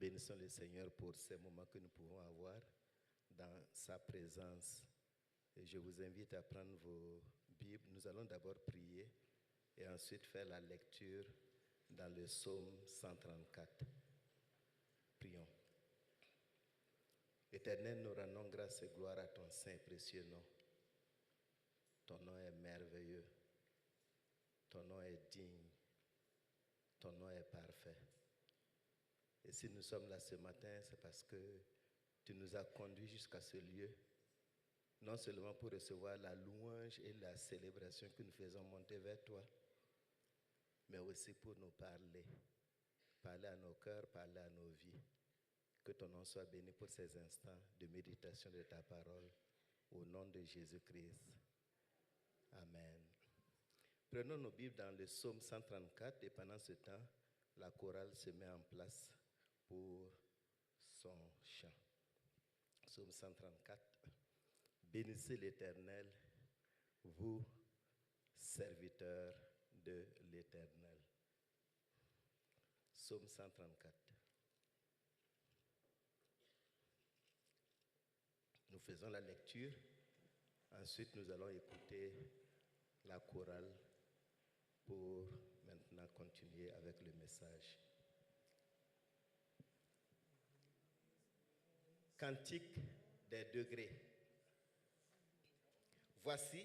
bénissons le Seigneur pour ces moments que nous pouvons avoir dans sa présence. Et je vous invite à prendre vos Bibles. Nous allons d'abord prier et ensuite faire la lecture dans le psaume 134. Prions. Éternel, nous rendons grâce et gloire à ton saint et précieux nom. Ton nom est merveilleux. Ton nom est digne. Ton nom est parfait. Et si nous sommes là ce matin, c'est parce que tu nous as conduits jusqu'à ce lieu, non seulement pour recevoir la louange et la célébration que nous faisons monter vers toi, mais aussi pour nous parler. Parler à nos cœurs, parler à nos vies. Que ton nom soit béni pour ces instants de méditation de ta parole. Au nom de Jésus-Christ. Amen. Prenons nos Bibles dans le psaume 134 et pendant ce temps, la chorale se met en place pour son chant. Psaume 134. Bénissez l'Éternel, vous, serviteurs de l'Éternel. Psaume 134. Nous faisons la lecture. Ensuite, nous allons écouter la chorale pour maintenant continuer avec le message. Cantique des degrés. Voici,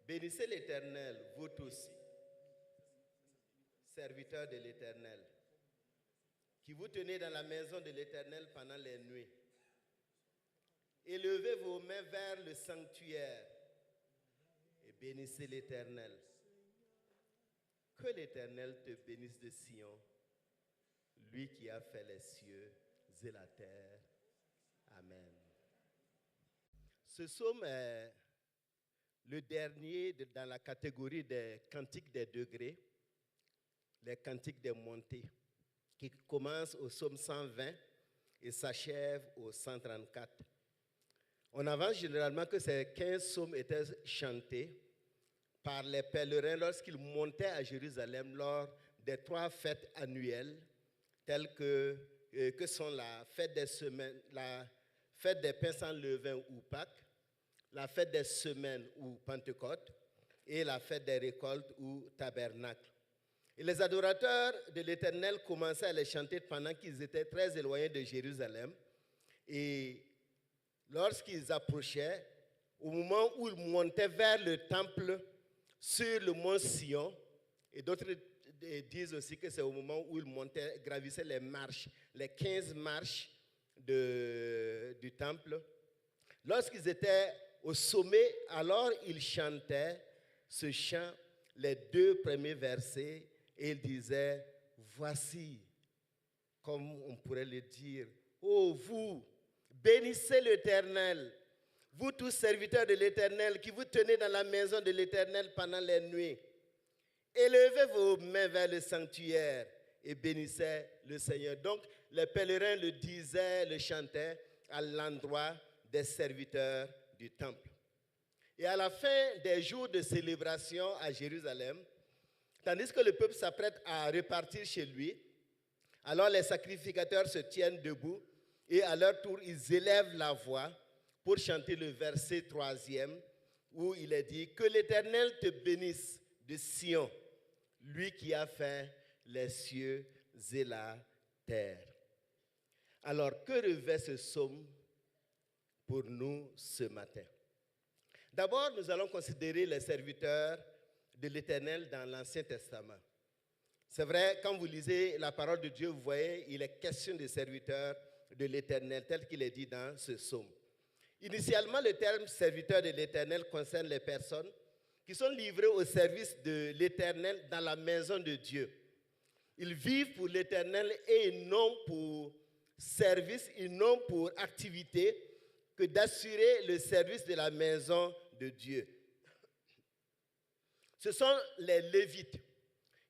bénissez l'Éternel, vous tous, serviteurs de l'Éternel, qui vous tenez dans la maison de l'Éternel pendant les nuits. Élevez vos mains vers le sanctuaire et bénissez l'Éternel. Que l'Éternel te bénisse de Sion, lui qui a fait les cieux et la terre. Amen. Ce psaume est le dernier dans la catégorie des cantiques des degrés, les cantiques des montées, qui commence au psaume 120 et s'achève au 134. On avance généralement que ces 15 psaumes étaient chantés par les pèlerins lorsqu'ils montaient à Jérusalem lors des 3 fêtes annuelles, telles que sont la fête des semaines, la fête des pains sans levain ou Pâques, la fête des semaines ou Pentecôte et la fête des récoltes ou Tabernacle. Et les adorateurs de l'Éternel commençaient à les chanter pendant qu'ils étaient très éloignés de Jérusalem. Et lorsqu'ils approchaient, au moment où ils montaient vers le temple sur le mont Sion, et d'autres disent aussi que c'est au moment où ils montaient, gravissaient les marches, les 15 marches du temple. Lorsqu'ils étaient au sommet, alors ils chantaient ce chant, les 2 premiers versets, et ils disaient, voici, comme on pourrait le dire, ô vous, bénissez l'Éternel, vous tous serviteurs de l'Éternel, qui vous tenez dans la maison de l'Éternel pendant les nuits. Élevez vos mains vers le sanctuaire et bénissez le Seigneur. Donc, les pèlerins le disaient, le chantaient à l'endroit des serviteurs du temple. Et à la fin des jours de célébration à Jérusalem, tandis que le peuple s'apprête à repartir chez lui, alors les sacrificateurs se tiennent debout et à leur tour, ils élèvent la voix pour chanter le verset 3e où il est dit « Que l'Éternel te bénisse de Sion, lui qui a fait les cieux et la terre. » Alors, que revêt ce psaume pour nous ce matin? D'abord, nous allons considérer les serviteurs de l'Éternel dans l'Ancien Testament. C'est vrai, quand vous lisez la parole de Dieu, vous voyez, il est question des serviteurs de l'Éternel, tel qu'il est dit dans ce psaume. Initialement, le terme serviteur de l'Éternel concerne les personnes qui sont livrées au service de l'Éternel dans la maison de Dieu. Ils vivent pour l'Éternel et non pour service, et non pour activité, que d'assurer le service de la maison de Dieu. Ce sont les Lévites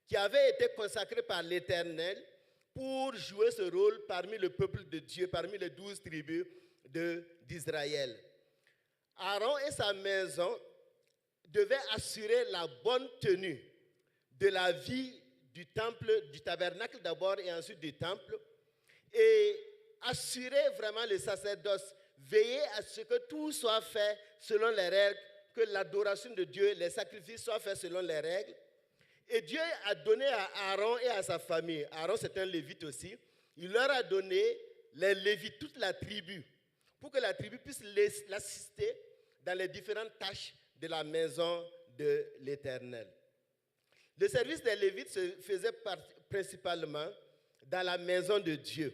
qui avaient été consacrés par l'Éternel pour jouer ce rôle parmi le peuple de Dieu, parmi les 12 tribus d'Israël. Aaron et sa maison devaient assurer la bonne tenue de la vie du temple, du tabernacle d'abord et ensuite du temple, et assurer vraiment le sacerdoce, veiller à ce que tout soit fait selon les règles, que l'adoration de Dieu, les sacrifices soient faits selon les règles. Et Dieu a donné à Aaron et à sa famille, Aaron c'est un lévite aussi, il leur a donné les lévites, toute la tribu, pour que la tribu puisse l'assister dans les différentes tâches de la maison de l'Éternel. Le service des lévites se faisait principalement dans la maison de Dieu.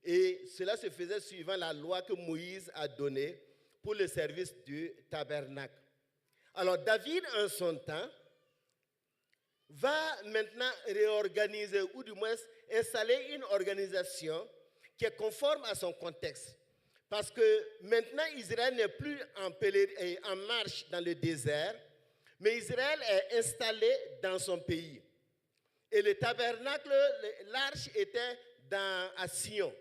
Et cela se faisait suivant la loi que Moïse a donnée pour le service du tabernacle. Alors David, en son temps, va maintenant réorganiser ou du moins installer une organisation qui est conforme à son contexte. Parce que maintenant, Israël n'est plus en marche dans le désert, mais Israël est installé dans son pays. Et le tabernacle, l'arche était à Sion.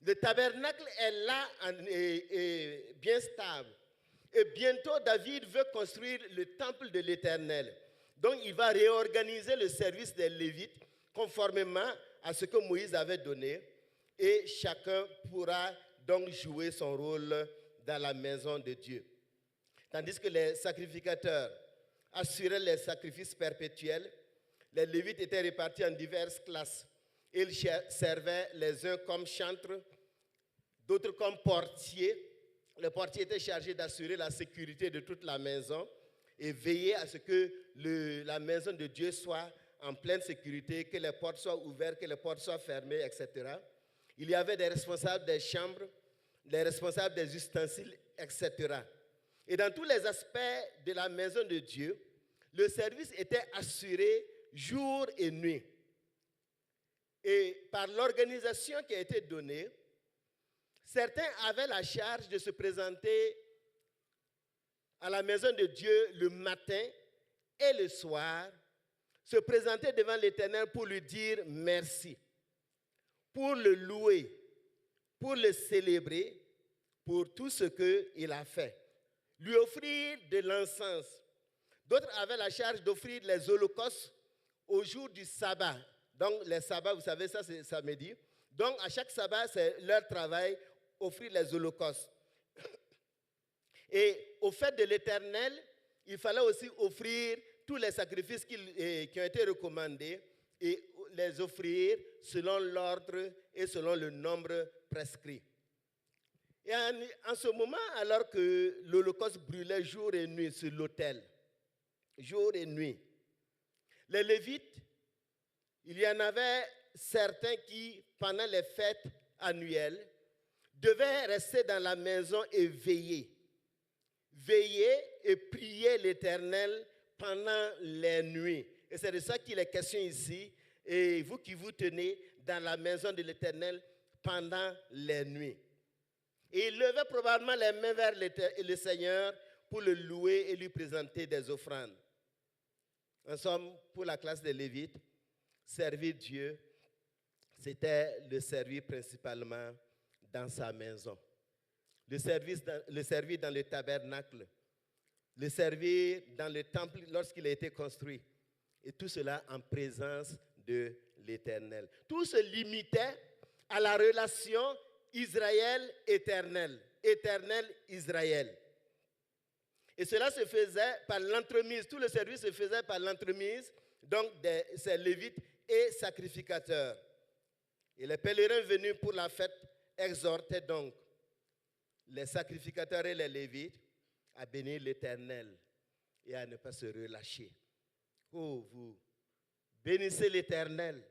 Le tabernacle est là et bien stable. Et bientôt, David veut construire le temple de l'Éternel. Donc, il va réorganiser le service des Lévites conformément à ce que Moïse avait donné. Et chacun pourra donc jouer son rôle dans la maison de Dieu. Tandis que les sacrificateurs assuraient les sacrifices perpétuels, les Lévites étaient répartis en diverses classes. Ils servaient les uns comme chantres, d'autres comme portiers. Le portier était chargé d'assurer la sécurité de toute la maison et veiller à ce que la maison de Dieu soit en pleine sécurité, que les portes soient ouvertes, que les portes soient fermées, etc. Il y avait des responsables des chambres, des responsables des ustensiles, etc. Et dans tous les aspects de la maison de Dieu, le service était assuré jour et nuit. Et par l'organisation qui a été donnée, certains avaient la charge de se présenter à la maison de Dieu le matin et le soir, se présenter devant l'Éternel pour lui dire merci, pour le louer, pour le célébrer, pour tout ce qu'il a fait. Lui offrir de l'encens. D'autres avaient la charge d'offrir les holocaustes au jour du sabbat. Donc les sabbats, vous savez, ça c'est samedi. Donc à chaque sabbat, c'est leur travail, offrir les holocaustes. Et au fait de l'Éternel, il fallait aussi offrir tous les sacrifices qui ont été recommandés et les offrir selon l'ordre et selon le nombre prescrit. Et en ce moment, alors que l'Holocauste brûlait jour et nuit sur l'autel, jour et nuit, les Lévites, il y en avait certains qui, pendant les fêtes annuelles, devaient rester dans la maison et veiller. Veiller et prier l'Éternel pendant les nuits. Et c'est de ça qu'il est question ici. Et vous qui vous tenez dans la maison de l'Éternel pendant les nuits. Et il levait probablement les mains vers le Seigneur pour le louer et lui présenter des offrandes. En somme, pour la classe des Lévites, servir Dieu, c'était le servir principalement dans sa maison. Le servir dans le tabernacle, le servir dans le temple lorsqu'il a été construit. Et tout cela en présence de l'Éternel. Tout se limitait à la relation Israël-Éternel, Éternel-Israël. Et cela se faisait par l'entremise, tout le service se faisait par l'entremise, donc ces Lévites et sacrificateurs. Et les pèlerins venus pour la fête exhortaient donc les sacrificateurs et les Lévites à bénir l'Éternel et à ne pas se relâcher. Oh, vous, bénissez l'Éternel.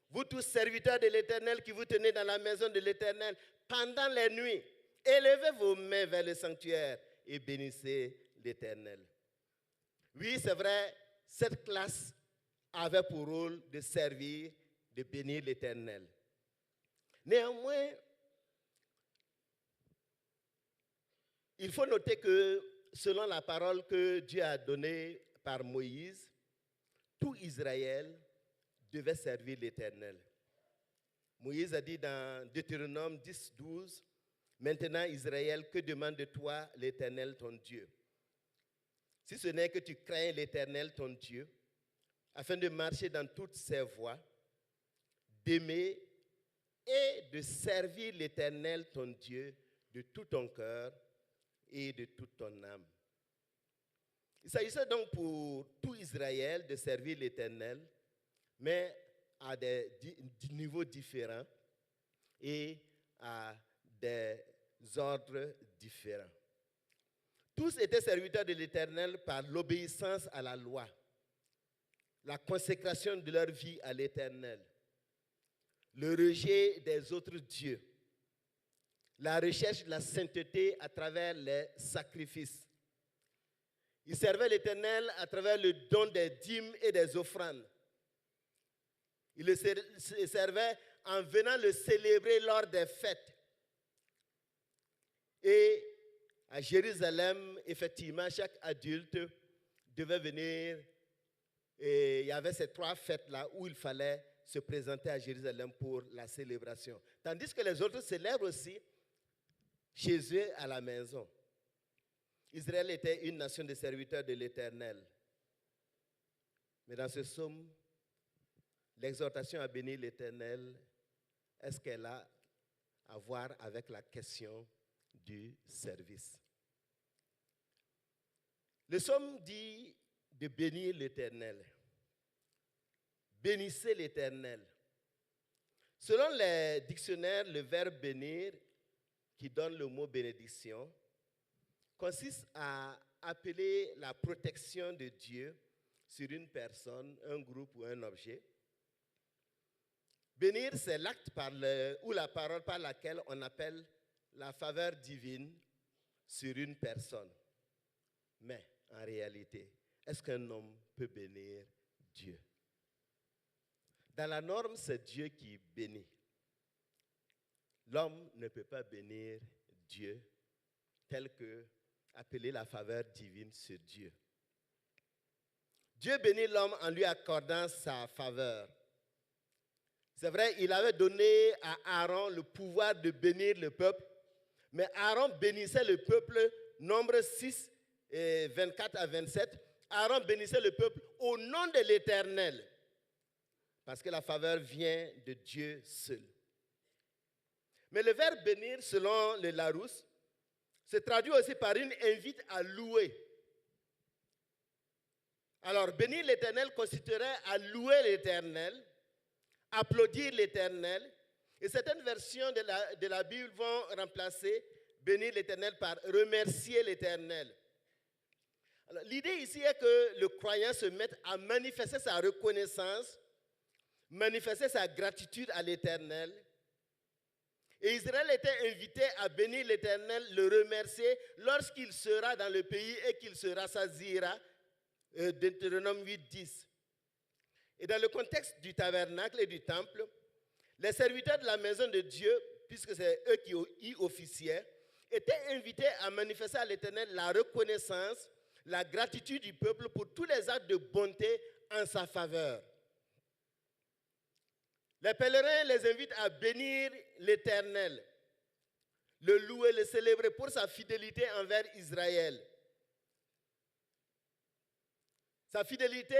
Vous tous serviteurs de l'Éternel qui vous tenez dans la maison de l'Éternel pendant les nuits, élevez vos mains vers le sanctuaire et bénissez l'Éternel. Oui, c'est vrai, cette classe avait pour rôle de servir, de bénir l'Éternel. Néanmoins, il faut noter que selon la parole que Dieu a donnée par Moïse, tout Israël devait servir l'Éternel. Moïse a dit dans Deutéronome 10, 12, « Maintenant Israël, que demande de toi l'Éternel ton Dieu? Si ce n'est que tu crains l'Éternel ton Dieu, afin de marcher dans toutes ses voies, d'aimer est de servir l'Éternel ton Dieu de tout ton cœur et de toute ton âme. Il s'agissait donc pour tout Israël de servir l'Éternel, mais à des niveaux différents et à des ordres différents. Tous étaient serviteurs de l'Éternel par l'obéissance à la loi, la consécration de leur vie à l'Éternel, le rejet des autres dieux, la recherche de la sainteté à travers les sacrifices. Ils servaient l'Éternel à travers le don des dîmes et des offrandes. Ils le servaient en venant le célébrer lors des fêtes. Et à Jérusalem, effectivement, chaque adulte devait venir. Et il y avait ces 3 fêtes-là où il fallait se présenter à Jérusalem pour la célébration. Tandis que les autres célèbrent aussi chez eux à la maison. Israël était une nation de serviteurs de l'Éternel. Mais dans ce psaume, l'exhortation à bénir l'Éternel, est-ce qu'elle a à voir avec la question du service? Le psaume dit de bénir l'Éternel. Bénissez l'Éternel. Selon les dictionnaires, le verbe bénir, qui donne le mot bénédiction, consiste à appeler la protection de Dieu sur une personne, un groupe ou un objet. Bénir, c'est l'acte ou la parole par laquelle on appelle la faveur divine sur une personne. Mais, en réalité, est-ce qu'un homme peut bénir Dieu? Dans la norme, c'est Dieu qui bénit. L'homme ne peut pas bénir Dieu tel que appeler la faveur divine sur Dieu. Dieu bénit l'homme en lui accordant sa faveur. C'est vrai, il avait donné à Aaron le pouvoir de bénir le peuple, mais Aaron bénissait le peuple, Nombre 6, 24 à 27. Aaron bénissait le peuple au nom de l'Éternel, parce que la faveur vient de Dieu seul. Mais le verbe bénir, selon le Larousse, se traduit aussi par une invite à louer. Alors, bénir l'Éternel consisterait à louer l'Éternel, applaudir l'Éternel, et certaines versions de la Bible vont remplacer bénir l'Éternel par remercier l'Éternel. L'idée ici est que le croyant se mette à manifester sa reconnaissance, manifester sa gratitude à l'Éternel. Et Israël était invité à bénir l'Éternel, le remercier lorsqu'il sera dans le pays et qu'il se rassasiera. Deutéronome 8, 10. Et dans le contexte du tabernacle et du temple, les serviteurs de la maison de Dieu, puisque c'est eux qui y officiaient, étaient invités à manifester à l'Éternel la reconnaissance, la gratitude du peuple pour tous les actes de bonté en sa faveur. Les pèlerins les invitent à bénir l'Éternel, le louer, le célébrer pour sa fidélité envers Israël. Sa fidélité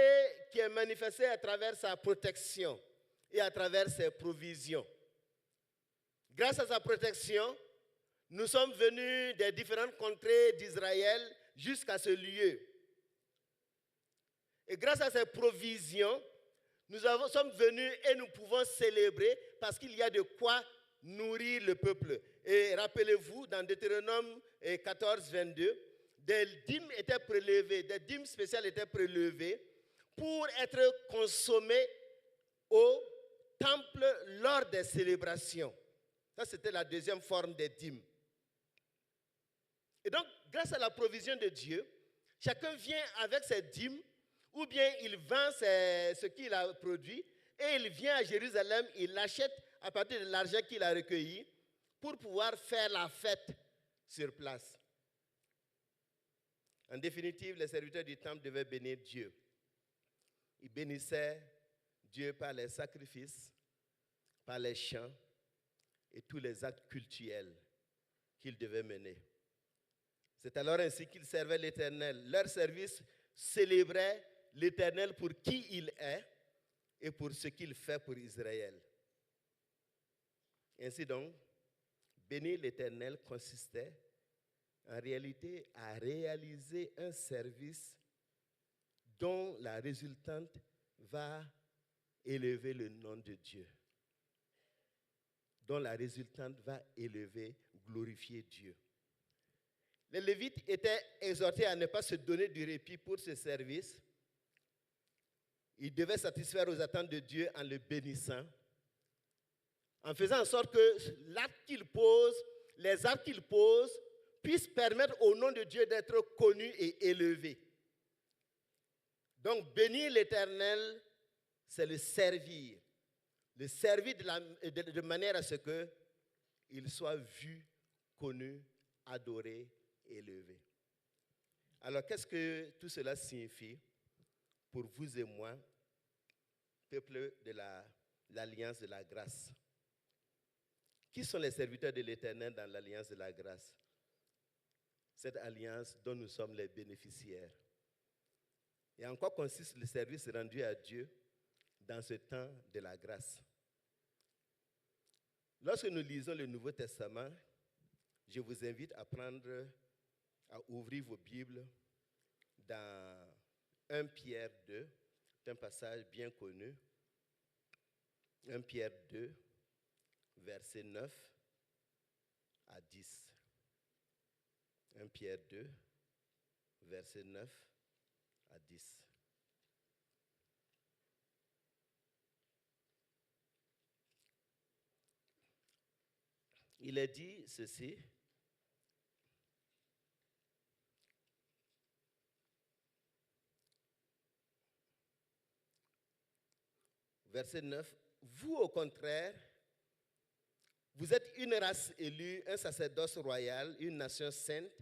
qui est manifestée à travers sa protection et à travers ses provisions. Grâce à sa protection, nous sommes venus des différentes contrées d'Israël jusqu'à ce lieu. Et grâce à ses provisions, nous sommes venus et nous pouvons célébrer parce qu'il y a de quoi nourrir le peuple. Et rappelez-vous, dans Deutéronome 14, 22, des dîmes étaient prélevées, des dîmes spéciales étaient prélevées pour être consommées au temple lors des célébrations. Ça, c'était la deuxième forme des dîmes. Et donc, grâce à la provision de Dieu, chacun vient avec ses dîmes, ou bien il vend ce qu'il a produit, et il vient à Jérusalem, il l'achète à partir de l'argent qu'il a recueilli, pour pouvoir faire la fête sur place. En définitive, les serviteurs du temple devaient bénir Dieu. Ils bénissaient Dieu par les sacrifices, par les chants et tous les actes cultuels qu'ils devaient mener. C'est alors ainsi qu'ils servaient l'Éternel. Leur service célébrait l'Éternel pour qui il est et pour ce qu'il fait pour Israël. Ainsi donc, bénir l'Éternel consistait en réalité à réaliser un service dont la résultante va élever le nom de Dieu, dont la résultante va élever, glorifier Dieu. Les Lévites étaient exhortés à ne pas se donner du répit pour ce service. Ils devaient satisfaire aux attentes de Dieu en le bénissant, en faisant en sorte que l'acte qu'ils posent, les actes qu'ils posent, puissent permettre au nom de Dieu d'être connu et élevé. Donc, bénir l'Éternel, c'est le servir de manière à ce qu'il soit vu, connu, adoré, élevé. Alors, qu'est-ce que tout cela signifie pour vous et moi, peuple de l'Alliance de la grâce? Qui sont les serviteurs de l'Éternel dans l'Alliance de la grâce? Cette alliance dont nous sommes les bénéficiaires. Et en quoi consiste le service rendu à Dieu dans ce temps de la grâce? Lorsque nous lisons le Nouveau Testament, je vous invite à ouvrir vos Bibles dans 1 Pierre 2, c'est un passage bien connu. 1 Pierre 2, versets 9 à 10. 1 Pierre 2, versets 9 à 10. Il est dit ceci. Verset 9. Vous, au contraire, vous êtes une race élue, un sacerdoce royal, une nation sainte,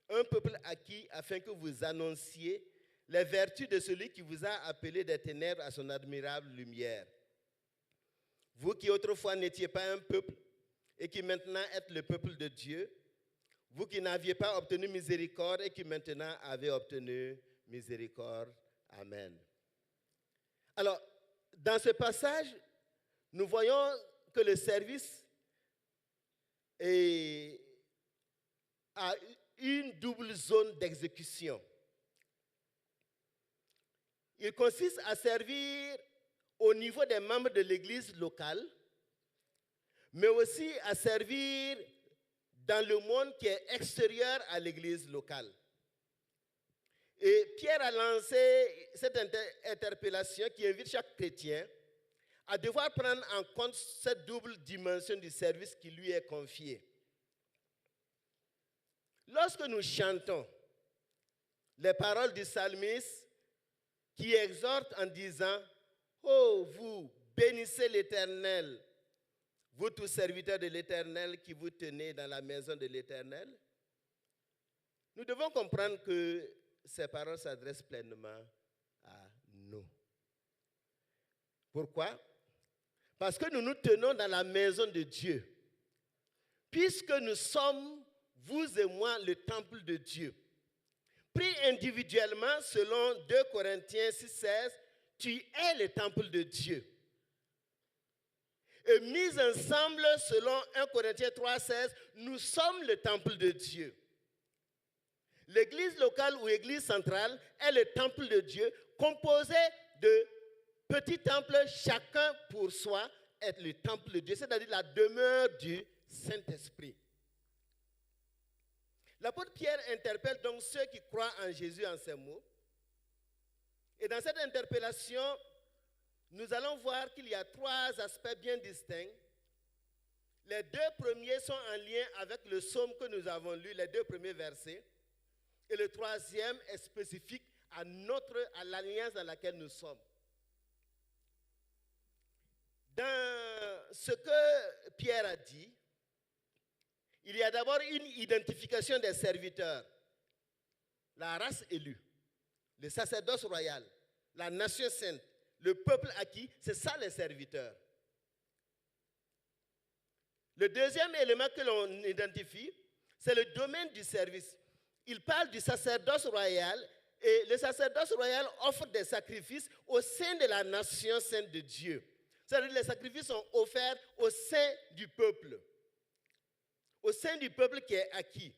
un peuple acquis afin que vous annonciez les vertus de celui qui vous a appelé des ténèbres à son admirable lumière. Vous qui autrefois n'étiez pas un peuple et qui maintenant êtes le peuple de Dieu, vous qui n'aviez pas obtenu miséricorde et qui maintenant avez obtenu miséricorde. Amen. Alors, dans ce passage, nous voyons que le service a une double zone d'exécution. Il consiste à servir au niveau des membres de l'église locale, mais aussi à servir dans le monde qui est extérieur à l'église locale. Et Pierre a lancé cette interpellation qui invite chaque chrétien à devoir prendre en compte cette double dimension du service qui lui est confié. Lorsque nous chantons les paroles du psalmiste qui exhorte en disant « Oh, vous, bénissez l'Éternel, vous tous serviteurs de l'Éternel qui vous tenez dans la maison de l'Éternel », nous devons comprendre que ces paroles s'adressent pleinement à nous. Pourquoi? Parce que nous nous tenons dans la maison de Dieu. Puisque nous sommes, vous et moi, le temple de Dieu. Pris individuellement, selon 2 Corinthiens 6,16, tu es le temple de Dieu. Et mis ensemble, selon 1 Corinthiens 3,16, nous sommes le temple de Dieu. L'église locale ou église centrale est le temple de Dieu, composé de petits temples, chacun pour soi, est le temple de Dieu, c'est-à-dire la demeure du Saint-Esprit. L'apôtre Pierre interpelle donc ceux qui croient en Jésus en ces mots. Et dans cette interpellation, nous allons voir qu'il y a 3 aspects bien distincts. Les 2 premiers sont en lien avec le psaume que nous avons lu, les 2 premiers versets. Et le 3e est spécifique à l'alliance dans laquelle nous sommes. Dans ce que Pierre a dit, il y a d'abord une identification des serviteurs. La race élue, le sacerdoce royal, la nation sainte, le peuple acquis, c'est ça les serviteurs. Le deuxième élément que l'on identifie, c'est le domaine du service. Il parle du sacerdoce royal et le sacerdoce royal offre des sacrifices au sein de la nation sainte de Dieu. C'est-à-dire les sacrifices sont offerts au sein du peuple. Au sein du peuple qui est acquis.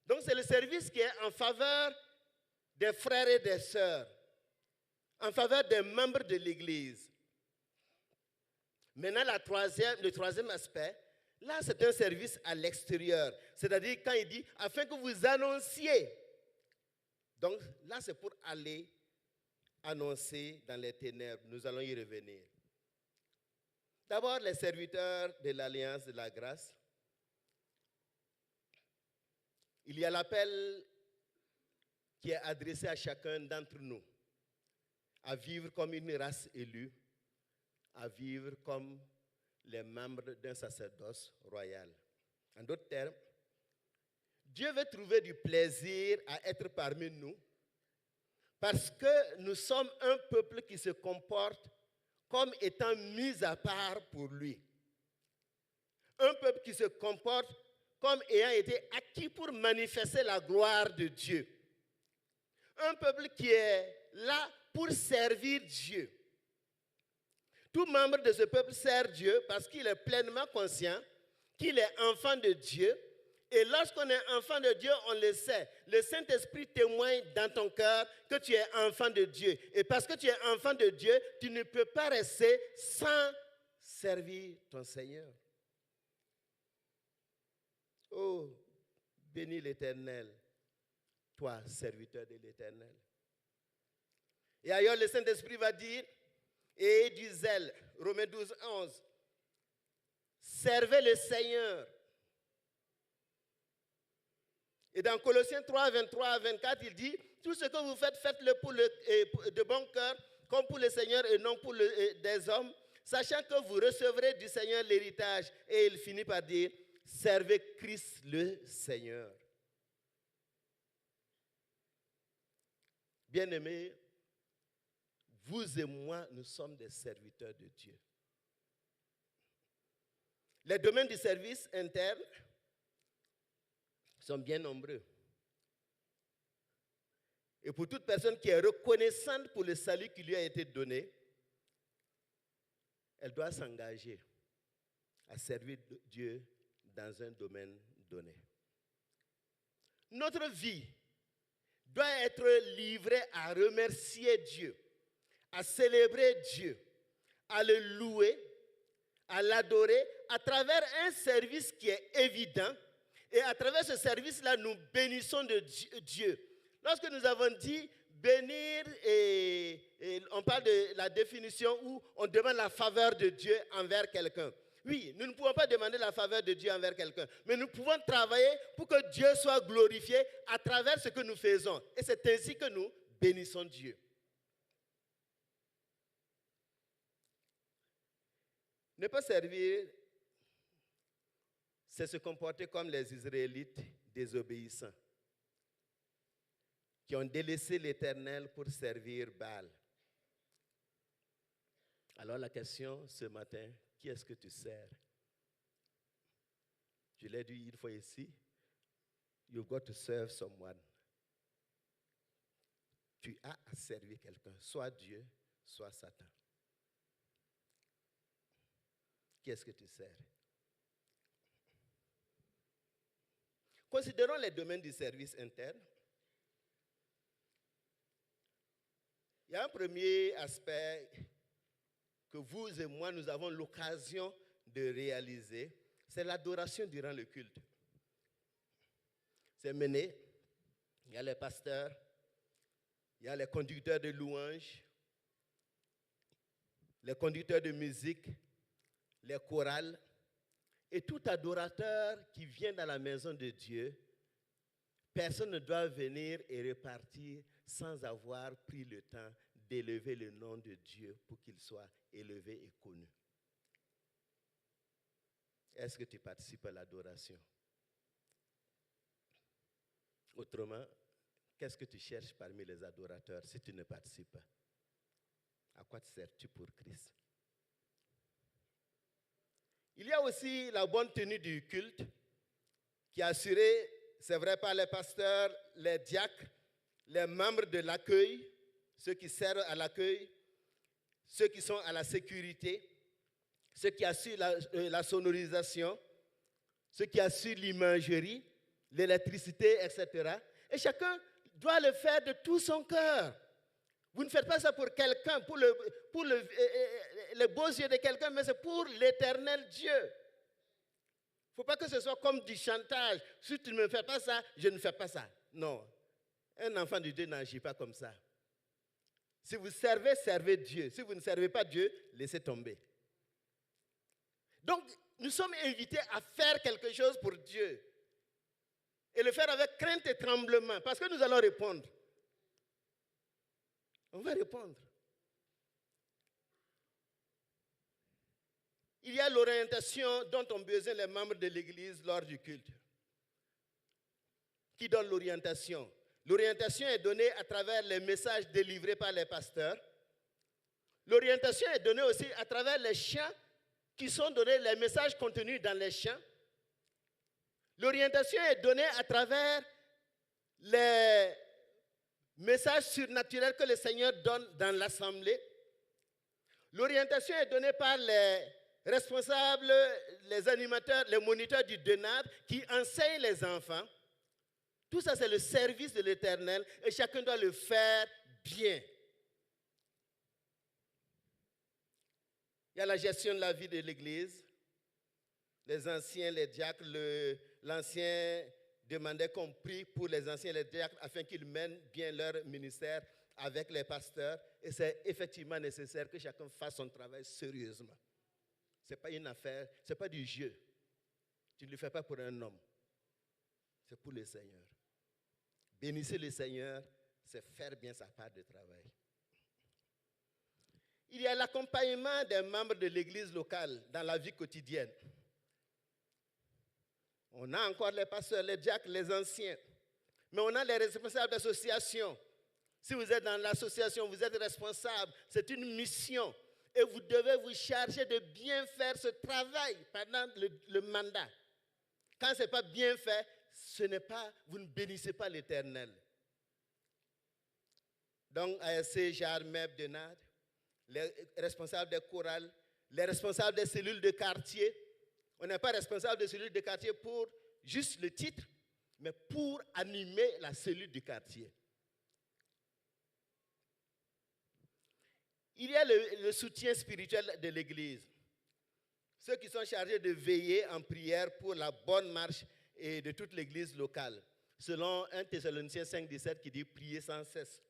Donc c'est le service qui est en faveur des frères et des sœurs, en faveur des membres de l'Église. Maintenant, le troisième aspect, là c'est un service à l'extérieur. C'est-à-dire quand il dit, afin que vous annonciez. Donc là c'est pour aller annoncer dans les ténèbres. Nous allons y revenir. D'abord, les serviteurs de l'Alliance de la grâce. Il y a l'appel qui est adressé à chacun d'entre nous, à vivre comme une race élue, à vivre comme les membres d'un sacerdoce royal. En d'autres termes, Dieu veut trouver du plaisir à être parmi nous parce que nous sommes un peuple qui se comporte comme étant mis à part pour lui. Un peuple qui se comporte comme ayant été acquis pour manifester la gloire de Dieu. Un peuple qui est là pour servir Dieu. Tout membre de ce peuple sert Dieu parce qu'il est pleinement conscient qu'il est enfant de Dieu. Et lorsqu'on est enfant de Dieu, on le sait. Le Saint-Esprit témoigne dans ton cœur que tu es enfant de Dieu. Et parce que tu es enfant de Dieu, tu ne peux pas rester sans servir ton Seigneur. Oh, bénis l'Éternel, toi, serviteur de l'Éternel. Et ailleurs, le Saint-Esprit va dire, et du zèle, Romains 12, 11, servez le Seigneur. Et dans Colossiens 3, 23 à 24, il dit, tout ce que vous faites, faites-le de bon cœur, comme pour le Seigneur et non pour des hommes, sachant que vous recevrez du Seigneur l'héritage. Et il finit par dire, servez Christ le Seigneur. Bien-aimés, vous et moi, nous sommes des serviteurs de Dieu. Les domaines du service interne sont bien nombreux. Et pour toute personne qui est reconnaissante pour le salut qui lui a été donné, elle doit s'engager à servir Dieu dans un domaine donné. Notre vie doit être livrée à remercier Dieu, à célébrer Dieu, à le louer, à l'adorer à travers un service qui est évident. Et à travers ce service-là, nous bénissons de Dieu. Lorsque nous avons dit bénir, et on parle de la définition où on demande la faveur de Dieu envers quelqu'un. Oui, nous ne pouvons pas demander la faveur de Dieu envers quelqu'un, mais nous pouvons travailler pour que Dieu soit glorifié à travers ce que nous faisons. Et c'est ainsi que nous bénissons Dieu. Ne pas servir, c'est se comporter comme les Israélites désobéissants, qui ont délaissé l'Éternel pour servir Baal. Alors la question ce matin, qui est-ce que tu sers? Je l'ai dit une fois ici, you've got to serve someone. Tu as à servir quelqu'un, soit Dieu, soit Satan. Qui est-ce que tu sers? Considérons les domaines du service interne. Il y a un premier aspect que vous et moi, nous avons l'occasion de réaliser, c'est l'adoration durant le culte. C'est mené, il y a les pasteurs, il y a les conducteurs de louanges, les conducteurs de musique, les chorales, et tout adorateur qui vient dans la maison de Dieu, personne ne doit venir et repartir sans avoir pris le temps d'élever le nom de Dieu pour qu'il soit élevé et connu. Est-ce que tu participes à l'adoration? Autrement, qu'est-ce que tu cherches parmi les adorateurs si tu ne participes pas? À quoi te sers-tu pour Christ? Il y a aussi la bonne tenue du culte qui est assurée, c'est vrai, par les pasteurs, les diacres, les membres de l'accueil, ceux qui servent à l'accueil. ceux qui sont à la sécurité, ceux qui assurent la sonorisation, ceux qui assurent l'imagerie, l'électricité, etc. Et chacun doit le faire de tout son cœur. Vous ne faites pas ça pour quelqu'un, pour les beaux yeux de quelqu'un, mais c'est pour l'éternel Dieu. Il ne faut pas que ce soit comme du chantage. Si tu ne me fais pas ça, je ne fais pas ça. Non. Un enfant de Dieu n'agit pas comme ça. Si vous servez, servez Dieu. Si vous ne servez pas Dieu, laissez tomber. Donc, nous sommes invités à faire quelque chose pour Dieu. Et le faire avec crainte et tremblement, parce que nous allons répondre. On va répondre. Il y a l'orientation dont ont besoin les membres de l'Église lors du culte. Qui donne l'orientation? L'orientation est donnée à travers les messages délivrés par les pasteurs. L'orientation est donnée aussi à travers les chants qui sont donnés, les messages contenus dans les chants. L'orientation est donnée à travers les messages surnaturels que le Seigneur donne dans l'assemblée. L'orientation est donnée par les responsables, les animateurs, les moniteurs du DENAB qui enseignent les enfants. Tout ça, c'est le service de l'Éternel et chacun doit le faire bien. Il y a la gestion de la vie de l'Église. Les anciens, les diacres, l'ancien demandait qu'on prie pour les anciens, les diacres, afin qu'ils mènent bien leur ministère avec les pasteurs. Et c'est effectivement nécessaire que chacun fasse son travail sérieusement. Ce n'est pas une affaire, ce n'est pas du jeu. Tu ne le fais pas pour un homme. C'est pour le Seigneur. Bénissez le Seigneur, c'est faire bien sa part de travail. Il y a l'accompagnement des membres de l'église locale dans la vie quotidienne. On a encore les pasteurs, les diacres, les anciens. Mais on a les responsables d'associations. Si vous êtes dans l'association, vous êtes responsable. C'est une mission. Et vous devez vous charger de bien faire ce travail pendant le mandat. Quand ce n'est pas bien fait, vous ne bénissez pas l'Éternel. Donc, ASC, JAR, MEB, DENAD, les responsables des chorales, les responsables des cellules de quartier. On n'est pas responsable de cellules de quartier pour juste le titre, mais pour animer la cellule du quartier. Il y a le soutien spirituel de l'Église. Ceux qui sont chargés de veiller en prière pour la bonne marche et de toute l'Église locale. Selon 1 Thessaloniciens 5,17 qui dit « Priez sans cesse ».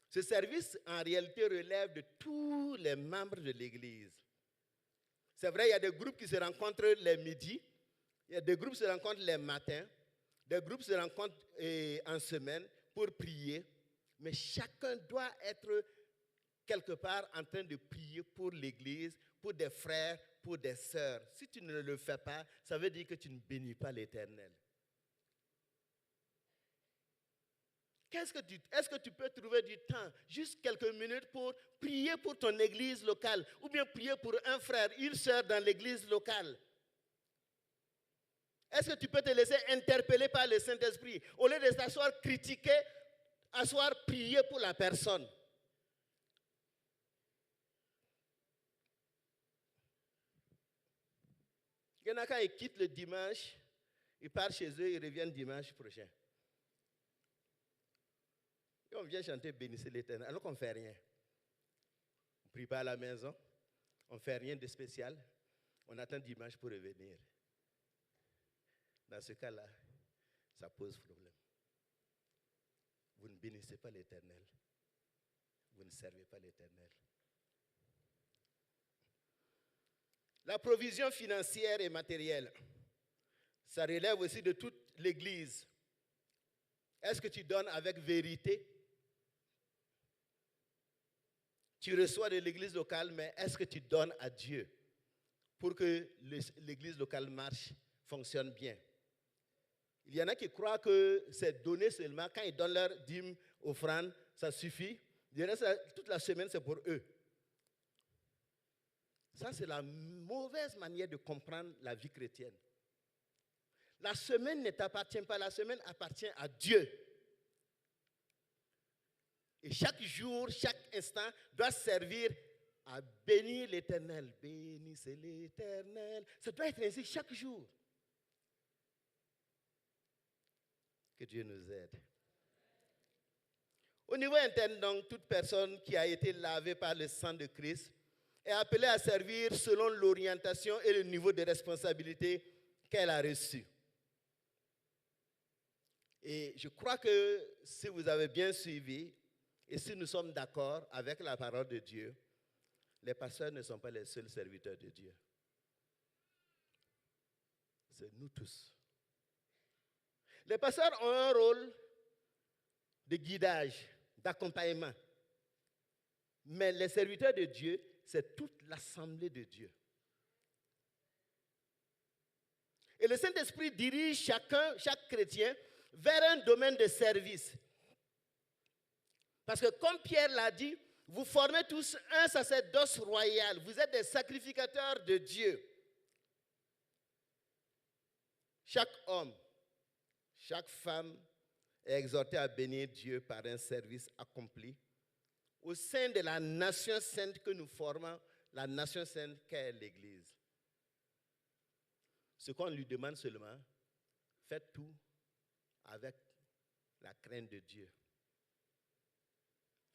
Ce service, en réalité, relève de tous les membres de l'Église. C'est vrai, il y a des groupes qui se rencontrent les midis, il y a des groupes qui se rencontrent les matins, des groupes se rencontrent en semaine pour prier, mais chacun doit être quelque part en train de prier pour l'Église, pour des frères, pour des sœurs. Si tu ne le fais pas, ça veut dire que tu ne bénis pas l'Éternel. Est-ce que tu peux trouver du temps, juste quelques minutes, pour prier pour ton église locale, ou bien prier pour un frère, une sœur dans l'église locale? Est-ce que tu peux te laisser interpeller par le Saint-Esprit, au lieu de t'asseoir, critiquer, asseoir, prier pour la personne? Il y en a quand ils quittent le dimanche, ils partent chez eux, ils reviennent dimanche prochain. Et on vient chanter « Bénissez l'Éternel » alors qu'on ne fait rien. On ne prie pas à la maison, on ne fait rien de spécial, on attend dimanche pour revenir. Dans ce cas-là, ça pose problème. Vous ne bénissez pas l'Éternel, vous ne servez pas l'Éternel. La provision financière et matérielle, ça relève aussi de toute l'Église. Est-ce que tu donnes avec vérité? Tu reçois de l'église locale, mais est-ce que tu donnes à Dieu pour que l'église locale marche, fonctionne bien? Il y en a qui croient que c'est donné seulement, quand ils donnent leur dîme, offrande, ça suffit. Toute la semaine, c'est pour eux. Ça, c'est la mauvaise manière de comprendre la vie chrétienne. La semaine ne t'appartient pas, la semaine appartient à Dieu. Et chaque jour, chaque instant doit servir à bénir l'Éternel. Bénissez l'Éternel. Ça doit être ainsi chaque jour. Que Dieu nous aide. Au niveau interne, donc, toute personne qui a été lavée par le sang de Christ est appelée à servir selon l'orientation et le niveau de responsabilité qu'elle a reçu. Et je crois que si vous avez bien suivi et si nous sommes d'accord avec la parole de Dieu, les pasteurs ne sont pas les seuls serviteurs de Dieu. C'est nous tous. Les pasteurs ont un rôle de guidage, d'accompagnement. Mais les serviteurs de Dieu, c'est toute l'assemblée de Dieu. Et le Saint-Esprit dirige chaque chrétien vers un domaine de service. Parce que comme Pierre l'a dit, vous formez tous un sacerdoce royal. Vous êtes des sacrificateurs de Dieu. Chaque homme, chaque femme est exhorté à bénir Dieu par un service accompli au sein de la nation sainte que nous formons, la nation sainte qu'est l'Église. Ce qu'on lui demande seulement, faites tout avec la crainte de Dieu.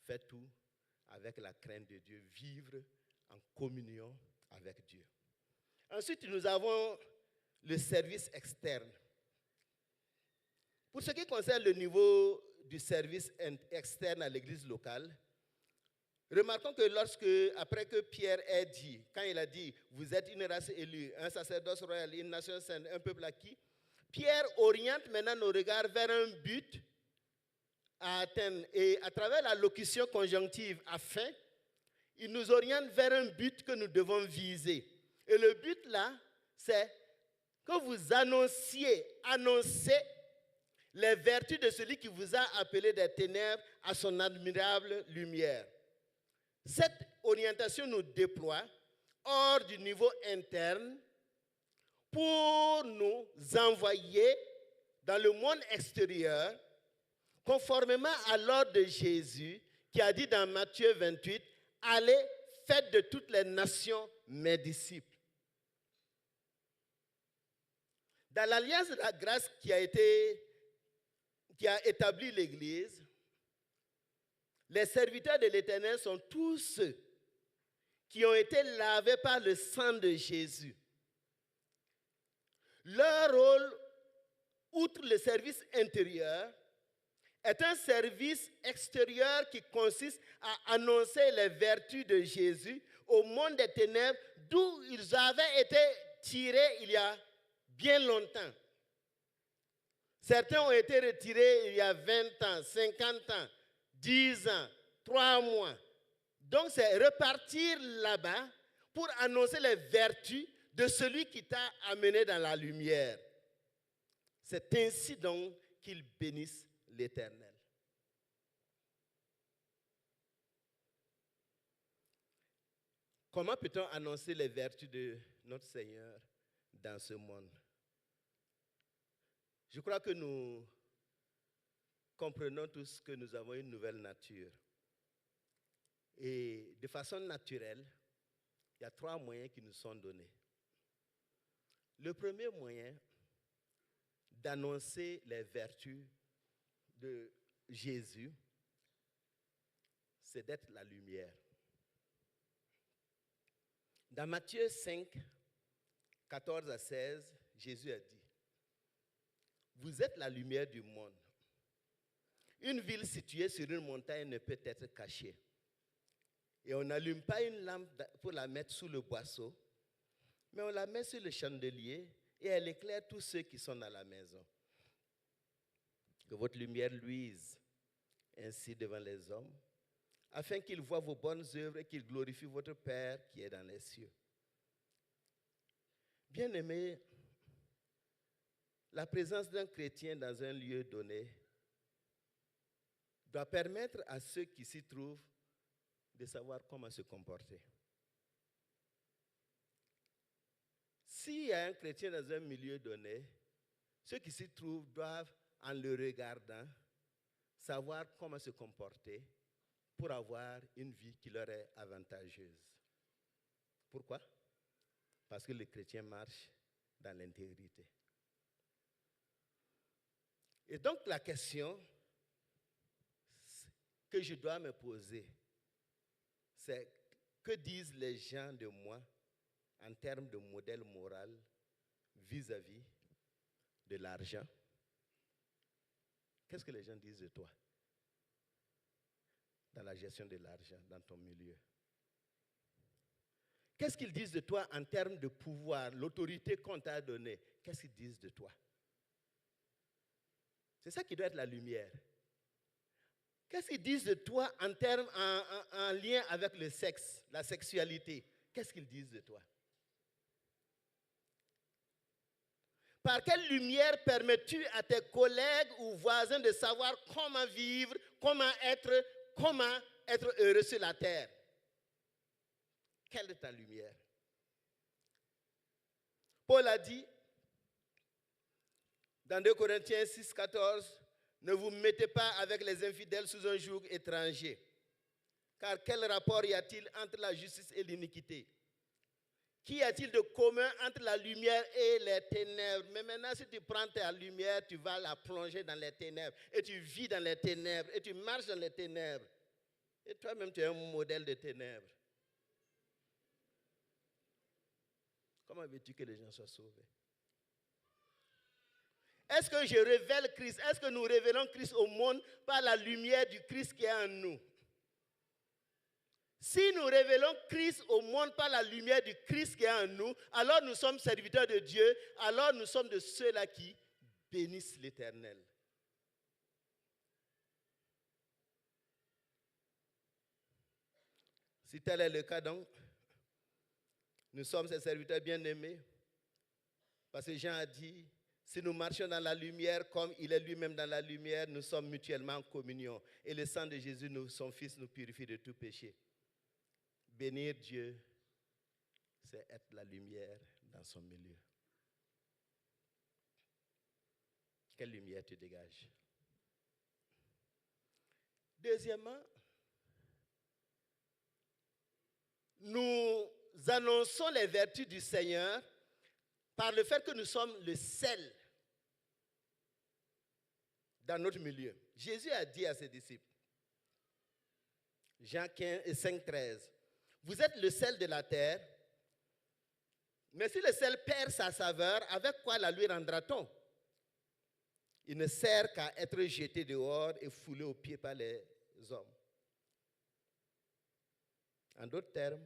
Faites tout avec la crainte de Dieu. Vivre en communion avec Dieu. Ensuite, nous avons le service externe. Pour ce qui concerne le niveau du service externe à l'église locale, remarquons que après que Pierre ait dit, quand il a dit, vous êtes une race élue, un sacerdoce royal, une nation sainte, un peuple acquis, Pierre oriente maintenant nos regards vers un but à atteindre. Et à travers la locution conjonctive « afin », il nous oriente vers un but que nous devons viser. Et le but là, c'est que vous annoncez les vertus de celui qui vous a appelé des ténèbres à son admirable lumière. Cette orientation nous déploie hors du niveau interne pour nous envoyer dans le monde extérieur, conformément à l'ordre de Jésus qui a dit dans Matthieu 28, « Allez, faites de toutes les nations mes disciples ». Dans l'alliance de la grâce qui a établi l'Église, les serviteurs de l'Éternel sont tous ceux qui ont été lavés par le sang de Jésus. Leur rôle, outre le service intérieur, est un service extérieur qui consiste à annoncer les vertus de Jésus au monde des ténèbres d'où ils avaient été tirés il y a bien longtemps. Certains ont été retirés il y a 20 ans, 50 ans, 10 ans, 3 mois. Donc c'est repartir là-bas pour annoncer les vertus de celui qui t'a amené dans la lumière. C'est ainsi donc qu'ils bénissent l'Éternel. Comment peut-on annoncer les vertus de notre Seigneur dans ce monde? Je crois que nous comprenons tous que nous avons une nouvelle nature. Et de façon naturelle, il y a 3 moyens qui nous sont donnés. Le premier moyen d'annoncer les vertus de Jésus, c'est d'être la lumière. Dans Matthieu 5, 14 à 16, Jésus a dit, « Vous êtes la lumière du monde. Une ville située sur une montagne ne peut être cachée. Et on n'allume pas une lampe pour la mettre sous le boisseau, mais on la met sur le chandelier et elle éclaire tous ceux qui sont dans la maison. Que votre lumière luise ainsi devant les hommes, afin qu'ils voient vos bonnes œuvres et qu'ils glorifient votre Père qui est dans les cieux. » Bien-aimés, la présence d'un chrétien dans un lieu donné doit permettre à ceux qui s'y trouvent de savoir comment se comporter. S'il y a un chrétien dans un milieu donné, ceux qui s'y trouvent doivent, en le regardant, savoir comment se comporter pour avoir une vie qui leur est avantageuse. Pourquoi? Parce que le chrétien marche dans l'intégrité. Et donc la question que je dois me poser, c'est que disent les gens de moi en termes de modèle moral vis-à-vis de l'argent? Qu'est-ce que les gens disent de toi dans la gestion de l'argent, dans ton milieu? Qu'est-ce qu'ils disent de toi en termes de pouvoir, l'autorité qu'on t'a donnée? Qu'est-ce qu'ils disent de toi? C'est ça qui doit être la lumière. Qu'est-ce qu'ils disent de toi en termes, en lien avec le sexe, la sexualité? Qu'est-ce qu'ils disent de toi? Par quelle lumière permets-tu à tes collègues ou voisins de savoir comment vivre, comment être heureux sur la terre? Quelle est ta lumière? Paul a dit dans 2 Corinthiens 6, 14, ne vous mettez pas avec les infidèles sous un joug étranger. Car quel rapport y a-t-il entre la justice et l'iniquité? Qu'y a-t-il de commun entre la lumière et les ténèbres? Mais maintenant, si tu prends ta lumière, tu vas la plonger dans les ténèbres. Et tu vis dans les ténèbres. Et tu marches dans les ténèbres. Et toi-même, tu es un modèle de ténèbres. Comment veux-tu que les gens soient sauvés? Est-ce que je révèle Christ? Est-ce que nous révélons Christ au monde par la lumière du Christ qui est en nous? Si nous révélons Christ au monde par la lumière du Christ qui est en nous, alors nous sommes serviteurs de Dieu, alors nous sommes de ceux-là qui bénissent l'Éternel. Si tel est le cas donc, nous sommes ses serviteurs bien-aimés, parce que Jean a dit, si nous marchons dans la lumière comme il est lui-même dans la lumière, nous sommes mutuellement en communion. Et le sang de Jésus, son Fils, nous purifie de tout péché. Bénir Dieu, c'est être la lumière dans son milieu. Quelle lumière tu dégages? Deuxièmement, nous annonçons les vertus du Seigneur par le fait que nous sommes le sel dans notre milieu. Jésus a dit à ses disciples, Jean 5, 13, vous êtes le sel de la terre, mais si le sel perd sa saveur, avec quoi la lui rendra-t-on? Il ne sert qu'à être jeté dehors et foulé aux pieds par les hommes. En d'autres termes,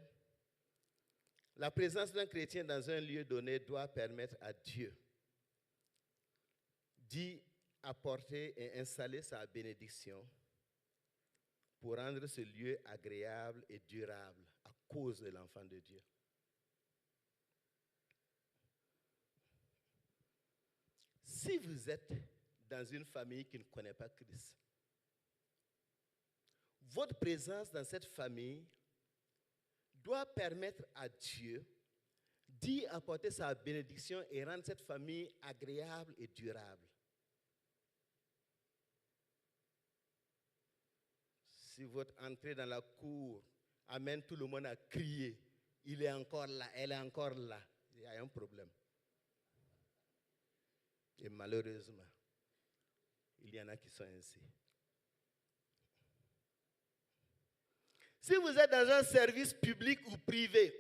la présence d'un chrétien dans un lieu donné doit permettre à Dieu d'y apporter et installer sa bénédiction pour rendre ce lieu agréable et durable à cause de l'enfant de Dieu. Si vous êtes dans une famille qui ne connaît pas Christ, votre présence dans cette famille doit permettre à Dieu d'y apporter sa bénédiction et rendre cette famille agréable et durable. Si votre entrée dans la cour amène tout le monde à crier, il est encore là, elle est encore là, il y a un problème. Et malheureusement, il y en a qui sont ainsi. Si vous êtes dans un service public ou privé,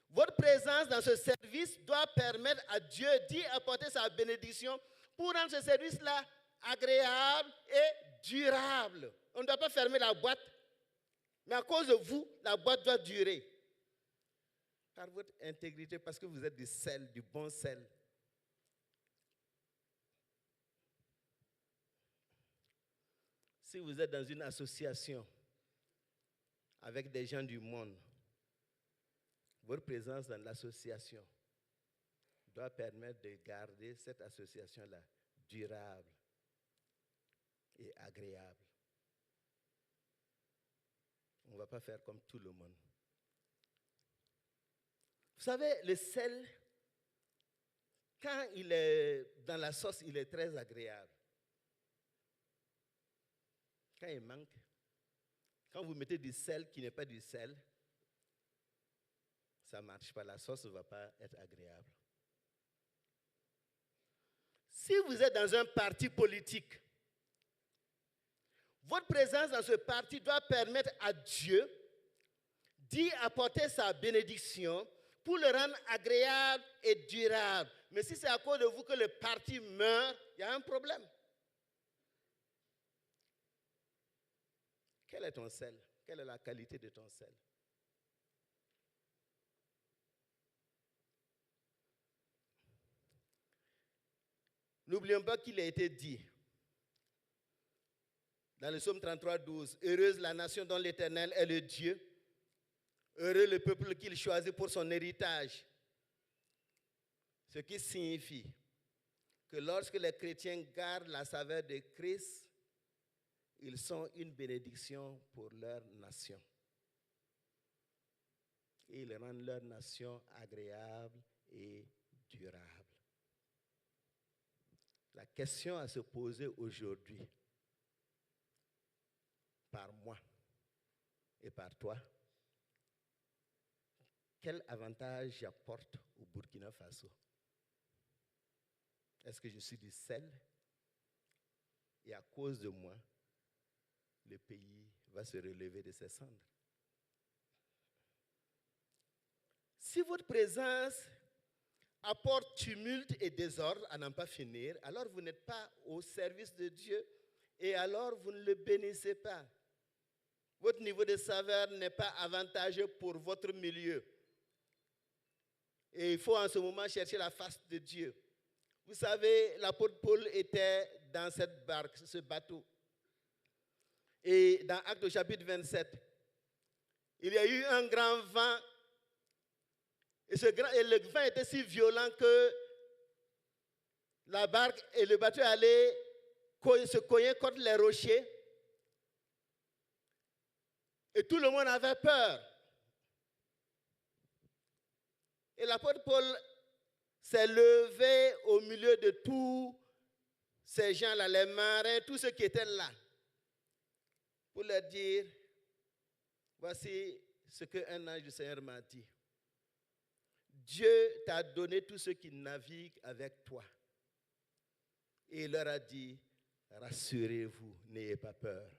votre présence dans ce service doit permettre à Dieu d'y apporter sa bénédiction pour rendre ce service-là agréable et durable. On ne doit pas fermer la boîte, mais à cause de vous, la boîte doit durer. Par votre intégrité, parce que vous êtes du sel, du bon sel. Si vous êtes dans une association avec des gens du monde, votre présence dans l'association doit permettre de garder cette association-là durable et agréable. On ne va pas faire comme tout le monde. Vous savez, le sel, quand il est dans la sauce, il est très agréable. Quand il manque, quand vous mettez du sel qui n'est pas du sel, ça ne marche pas. La sauce ne va pas être agréable. Si vous êtes dans un parti politique, votre présence dans ce parti doit permettre à Dieu d'y apporter sa bénédiction pour le rendre agréable et durable. Mais si c'est à cause de vous que le parti meurt, il y a un problème. Quel est ton sel? Quelle est la qualité de ton sel? N'oublions pas qu'il a été dit dans le psaume 33, 12, « Heureuse la nation dont l'Éternel est le Dieu, heureux le peuple qu'il choisit pour son héritage. » Ce qui signifie que lorsque les chrétiens gardent la saveur de Christ, ils sont une bénédiction pour leur nation. Et ils rendent leur nation agréable et durable. La question à se poser aujourd'hui, par moi et par toi, quel avantage j'apporte au Burkina Faso? Est-ce que je suis du sel? Et à cause de moi, le pays va se relever de ses cendres. Si votre présence apporte tumulte et désordre à n'en pas finir, alors vous n'êtes pas au service de Dieu et alors vous ne le bénissez pas. Votre niveau de saveur n'est pas avantageux pour votre milieu. Et il faut en ce moment chercher la face de Dieu. Vous savez, l'apôtre Paul était dans cette barque, ce bateau. Et dans Actes au chapitre 27, il y a eu un grand vent. Et le vent était si violent que la barque et le bateau allaient se cogner contre les rochers. Et tout le monde avait peur. Et l'apôtre Paul s'est levé au milieu de tous ces gens-là, les marins, tous ceux qui étaient là, pour leur dire, voici ce qu'un ange du Seigneur m'a dit. Dieu t'a donné tous ceux qui naviguent avec toi. Et il leur a dit, rassurez-vous, n'ayez pas peur.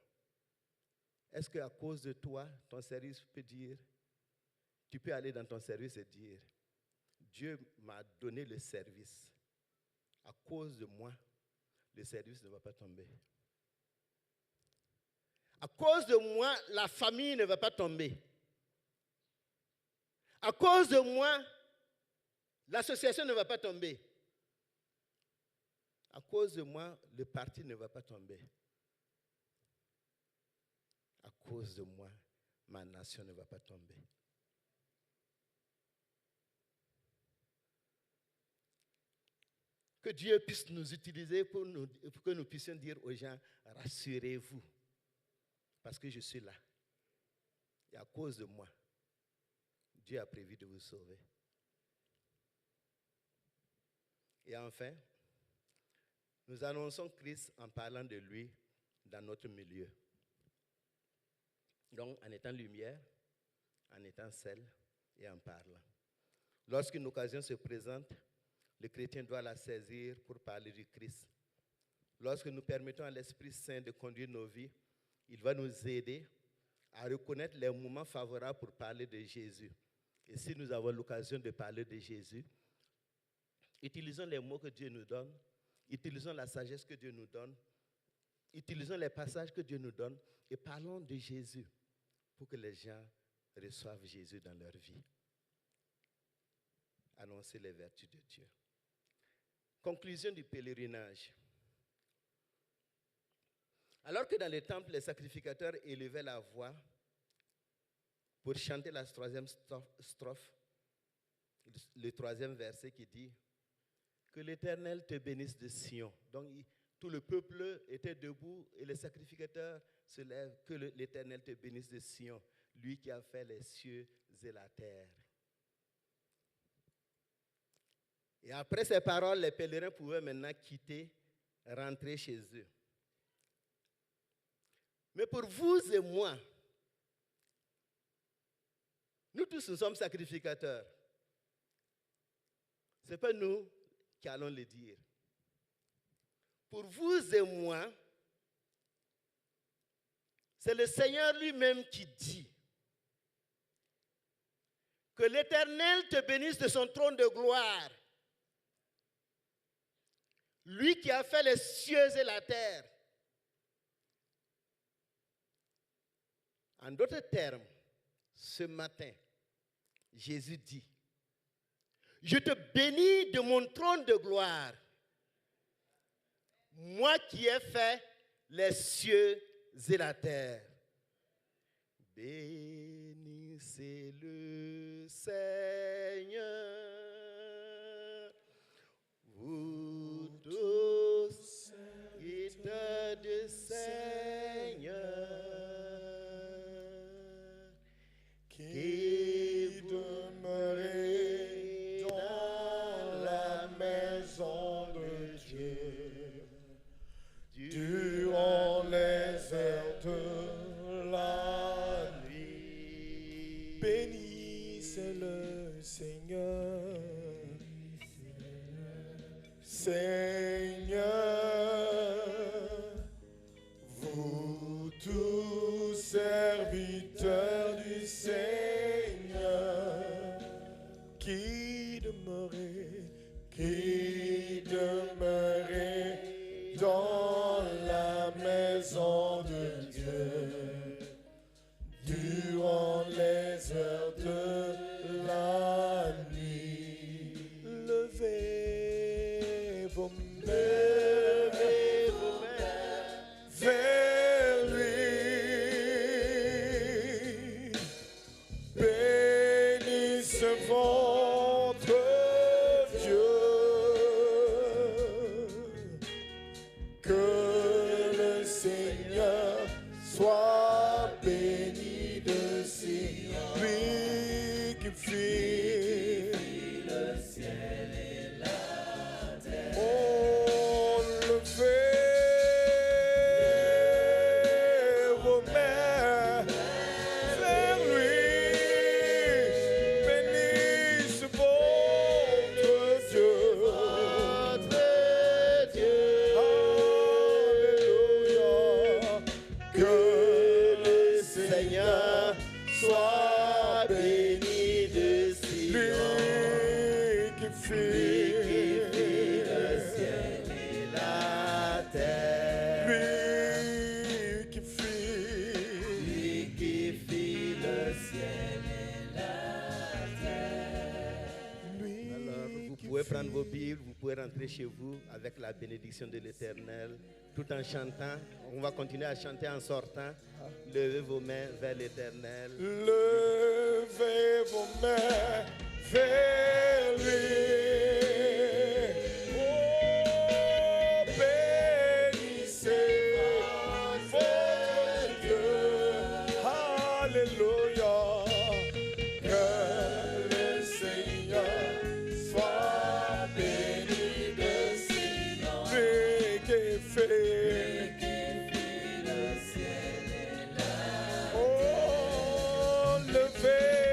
Est-ce qu'à cause de toi, ton service peut dire, tu peux aller dans ton service et dire, Dieu m'a donné le service. À cause de moi, le service ne va pas tomber. À cause de moi, la famille ne va pas tomber. À cause de moi, l'association ne va pas tomber. À cause de moi, le parti ne va pas tomber. À cause de moi, ma nation ne va pas tomber. Que Dieu puisse nous utiliser pour que nous puissions dire aux gens, rassurez-vous, parce que je suis là. Et à cause de moi, Dieu a prévu de vous sauver. Et enfin, nous annonçons Christ en parlant de lui dans notre milieu. Donc, en étant lumière, en étant sel et en parlant. Lorsqu'une occasion se présente, le chrétien doit la saisir pour parler du Christ. Lorsque nous permettons à l'Esprit Saint de conduire nos vies, il va nous aider à reconnaître les moments favorables pour parler de Jésus. Et si nous avons l'occasion de parler de Jésus, utilisons les mots que Dieu nous donne, utilisons la sagesse que Dieu nous donne, utilisons les passages que Dieu nous donne et parlons de Jésus pour que les gens reçoivent Jésus dans leur vie. Annoncer les vertus de Dieu. Conclusion du pèlerinage. Alors que dans les temples, les sacrificateurs élevaient la voix pour chanter la troisième strophe, le troisième verset qui dit « Que l'Éternel te bénisse de Sion ». Donc tout le peuple était debout et les sacrificateurs se lèvent. « Que l'Éternel te bénisse de Sion, lui qui a fait les cieux et la terre ». Et après ces paroles, les pèlerins pouvaient maintenant quitter, rentrer chez eux. Mais pour vous et moi, Nous tous, nous sommes sacrificateurs. Ce n'est pas nous qui allons le dire. Pour vous et moi, c'est le Seigneur lui-même qui dit que l'Éternel te bénisse de son trône de gloire. Lui qui a fait les cieux et la terre. En d'autres termes, ce matin, Jésus dit, je te bénis de mon trône de gloire, moi qui ai fait les cieux et la terre. Bénissez le Seigneur, vous tous serviteurs du Seigneur, qui demeurez dans la maison de Dieu durant les heures de la nuit. Bénissez le Seigneur, Seigneur, vous tous serviteurs du Seigneur, qui demeurez dans la maison de Dieu durant les heures de la nuit. Levez vos mains vers lui. Bénissez votre Dieu. Que le Seigneur soit béni de si, lui qui fit le ciel et la terre. Oh, levez vos mains vers lui, bénisse votre Dieu. Alléluia. Que le Seigneur soit béni de Sion, lui qui fit le ciel et la terre, lui qui fit le ciel et la terre. Alors, vous pouvez prendre vos Bibles, vous pouvez rentrer chez vous avec la bénédiction de l'Éternel, tout en chantant. On va continuer à chanter en sortant. Levez vos mains vers l'Éternel. Levez vos mains vers lui. Oh, bénissez votre Dieu. Alléluia. Que le Seigneur soit béni de Sion, lui qui fait le ciel et la terre. Oh, levez